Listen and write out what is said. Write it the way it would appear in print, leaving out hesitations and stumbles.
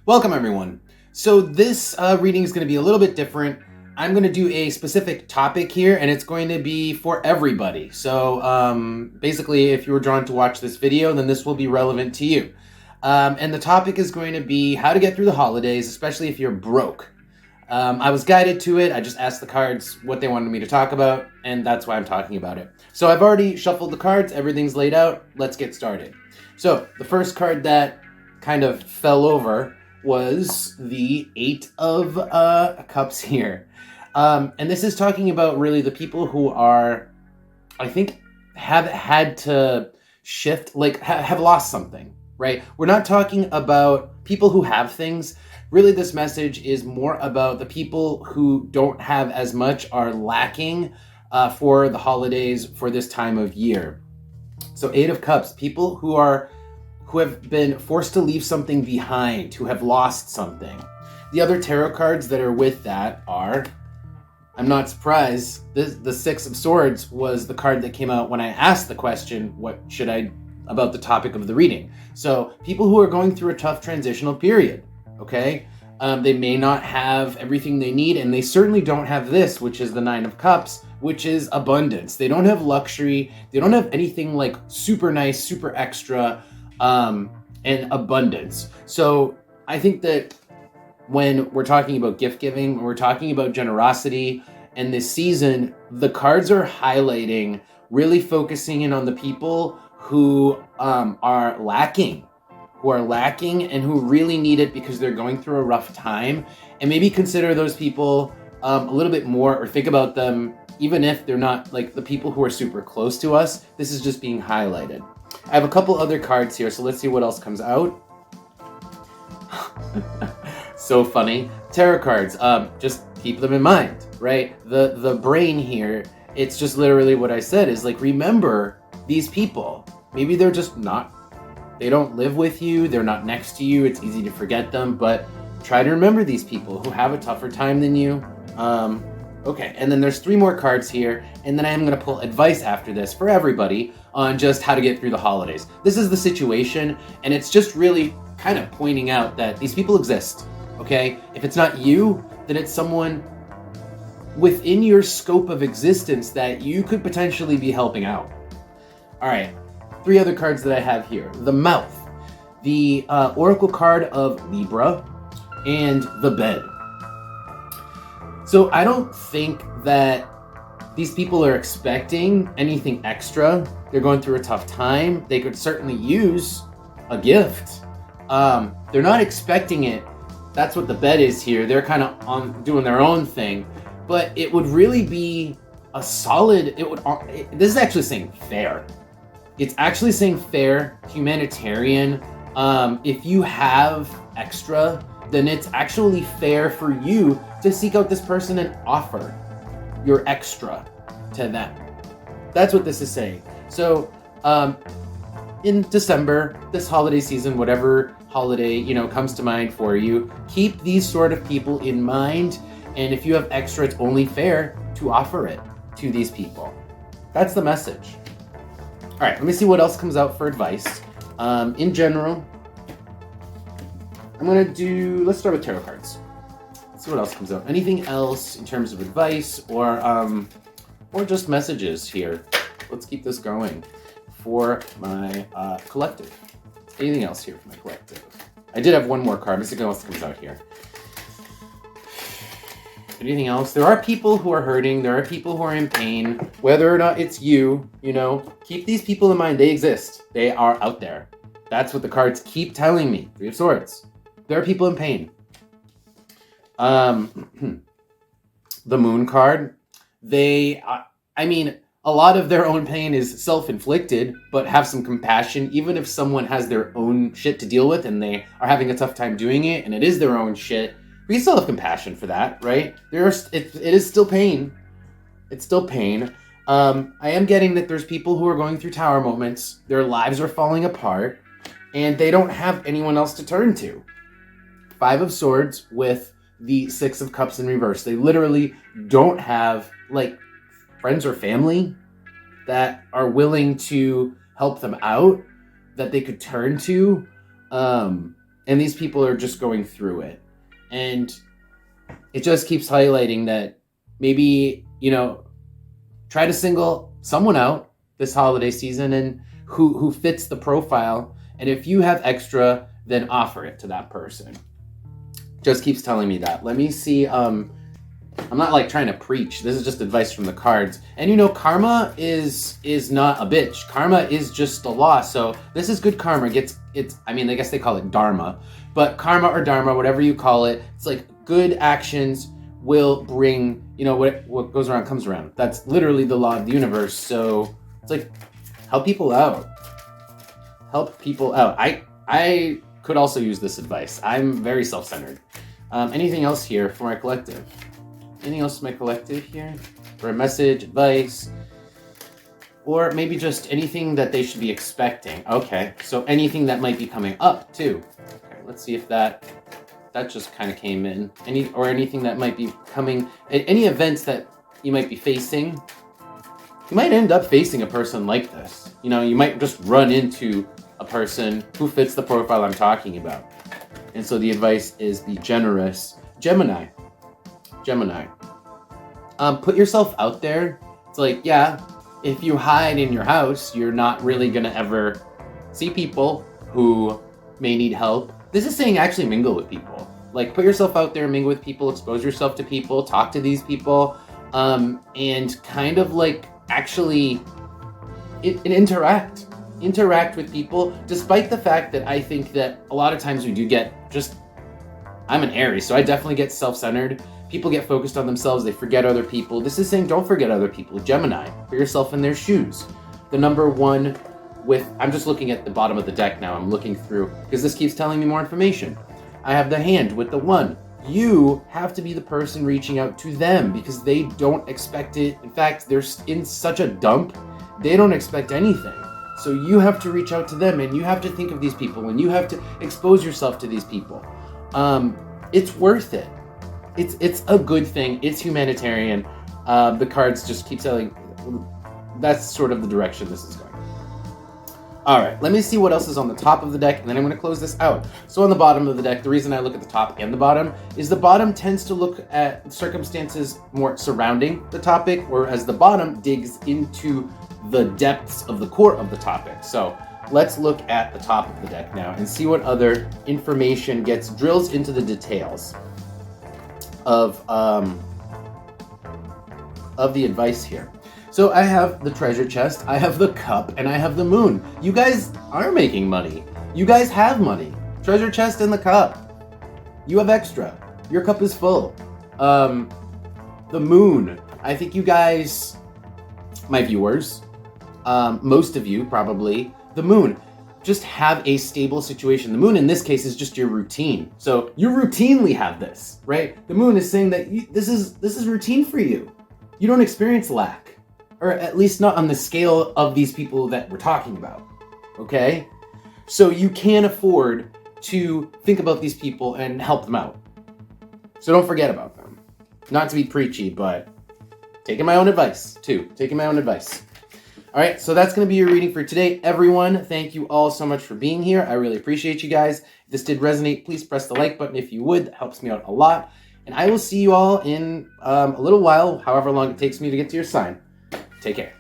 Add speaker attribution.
Speaker 1: Welcome, everyone. So this reading is going to be a little bit different. I'm going to do a specific topic here, and it's going to be for everybody. So basically, if you were drawn to watch this video, then this will be relevant to you. And the topic is going to be how to get through the holidays, especially if you're broke. I was guided to it. I just asked the cards what they wanted me to talk about, and that's why I'm talking about it. So I've already shuffled the cards. Everything's laid out. Let's get started. So the first card that kind of fell over was the Eight of Cups here. And this is talking about really the people who are, I think, have had to shift, like have lost something, right? We're not talking about people who have things. Really, this message is more about the people who don't have as much, are lacking for the holidays for this time of year. So Eight of Cups, people who have been forced to leave something behind, who have lost something. The other tarot cards that are with that are, I'm not surprised, the Six of Swords was the card that came out when I asked the question, about the topic of the reading. So people who are going through a tough transitional period, okay? They may not have everything they need, and they certainly don't have this, which is the Nine of Cups, which is abundance. They don't have luxury. They don't have anything like super nice, super extra, and abundance. So I think that when we're talking about gift giving, when we're talking about generosity, and this season, the cards are highlighting, really focusing in on the people who are lacking and who really need it because they're going through a rough time, and maybe consider those people a little bit more, or think about them even if they're not like the people who are super close to us. This is just being highlighted. I have a couple other cards here, so let's see what else comes out. So funny. Tarot cards, just keep them in mind, right? The brain here, it's just literally what I said, is like, remember these people. Maybe they're just not, they don't live with you, they're not next to you, it's easy to forget them, but try to remember these people who have a tougher time than you. Okay, and then there's three more cards here, and then I am going to pull advice after this for everybody on just how to get through the holidays. This is the situation, and it's just really kind of pointing out that these people exist, okay? If it's not you, then it's someone within your scope of existence that you could potentially be helping out. All right, three other cards that I have here. The Mouth, the Oracle card of Libra, and the Bed. So I don't think that these people are expecting anything extra. They're going through a tough time. They could certainly use a gift. They're not expecting it. That's what the Bed is here. They're kind of on doing their own thing. But it would really be a solid, this is actually saying fair. It's actually saying fair, humanitarian. If you have extra, then it's actually fair for you to seek out this person and offer your extra to them. That's what this is saying. So in December, this holiday season, whatever holiday comes to mind for you, keep these sort of people in mind. And if you have extra, it's only fair to offer it to these people. That's the message. All right, let me see what else comes out for advice. In general, let's start with tarot cards. Let's see what else comes out. Anything else in terms of advice or just messages here? Let's keep this going for my collective. Anything else here for my collective? I did have one more card. Let's see what else comes out here. Anything else? There are people who are hurting. There are people who are in pain. Whether or not it's you, keep these people in mind. They exist. They are out there. That's what the cards keep telling me. Three of Swords. There are people in pain. The Moon card. A lot of their own pain is self-inflicted, but have some compassion. Even if someone has their own shit to deal with and they are having a tough time doing it, and it is their own shit, we still have compassion for that, right? It is still pain. It's still pain. I am getting that there's people who are going through tower moments. Their lives are falling apart, and they don't have anyone else to turn to. Five of Swords with the Six of Cups in reverse. They literally don't have, friends or family that are willing to help them out, that they could turn to. And and these people are just going through it. And it just keeps highlighting that maybe, try to single someone out this holiday season and who fits the profile. And if you have extra, then offer it to that person. Just keeps telling me that. Let me see. I'm not like trying to preach. This is just advice from the cards. And karma is not a bitch. Karma is just the law. So this is good karma. I guess they call it dharma, but karma or dharma, whatever you call it, it's like good actions will bring, what goes around comes around. That's literally the law of the universe. So it's like, help people out. Help people out. I could also use this advice. I'm very self-centered. Anything else here for my collective? Anything else for my collective here? For a message, advice, or maybe just anything that they should be expecting. Okay, so anything that might be coming up too. Okay, let's see if that just kind of came in. Anything that might be coming, any events that you might be facing. You might end up facing a person like this. You might just run into a person who fits the profile I'm talking about. And so the advice is be generous. Gemini. Put yourself out there. It's like, yeah, if you hide in your house, you're not really gonna ever see people who may need help. This is saying actually mingle with people. Like, put yourself out there, mingle with people, expose yourself to people, talk to these people, and kind of like actually interact with people, despite the fact that I think that a lot of times we do get I'm an Aries, so I definitely get self-centered. People get focused on themselves, they forget other people. This is saying don't forget other people. Gemini, put yourself in their shoes. The number one I'm just looking at the bottom of the deck now, I'm looking through, because this keeps telling me more information. I have the hand with the 1. You have to be the person reaching out to them because they don't expect it. In fact, they're in such a dump, they don't expect anything. So you have to reach out to them, and you have to think of these people, and you have to expose yourself to these people. It's worth it. It's a good thing. It's humanitarian. The cards just keep telling. That's sort of the direction this is going. All right, let me see what else is on the top of the deck, and then I'm going to close this out. So on the bottom of the deck, the reason I look at the top and the bottom is the bottom tends to look at circumstances more surrounding the topic, whereas the bottom digs into the depths of the core of the topic. So let's look at the top of the deck now and see what other information drills into the details of the advice here. So I have the treasure chest, I have the cup, and I have the moon. You guys are making money. You guys have money. Treasure chest and the cup. You have extra. Your cup is full. The moon. I think you guys, my viewers, most of you probably, the moon, just have a stable situation. The moon in this case is just your routine. So you routinely have this, right? The moon is saying that this is routine for you. You don't experience lack. Or at least not on the scale of these people that we're talking about, okay? So you can afford to think about these people and help them out. So don't forget about them. Not to be preachy, but taking my own advice, too. Taking my own advice. All right, so that's going to be your reading for today. Everyone, thank you all so much for being here. I really appreciate you guys. If this did resonate, please press the like button if you would. That helps me out a lot. And I will see you all in a little while, however long it takes me to get to your sign. Take care.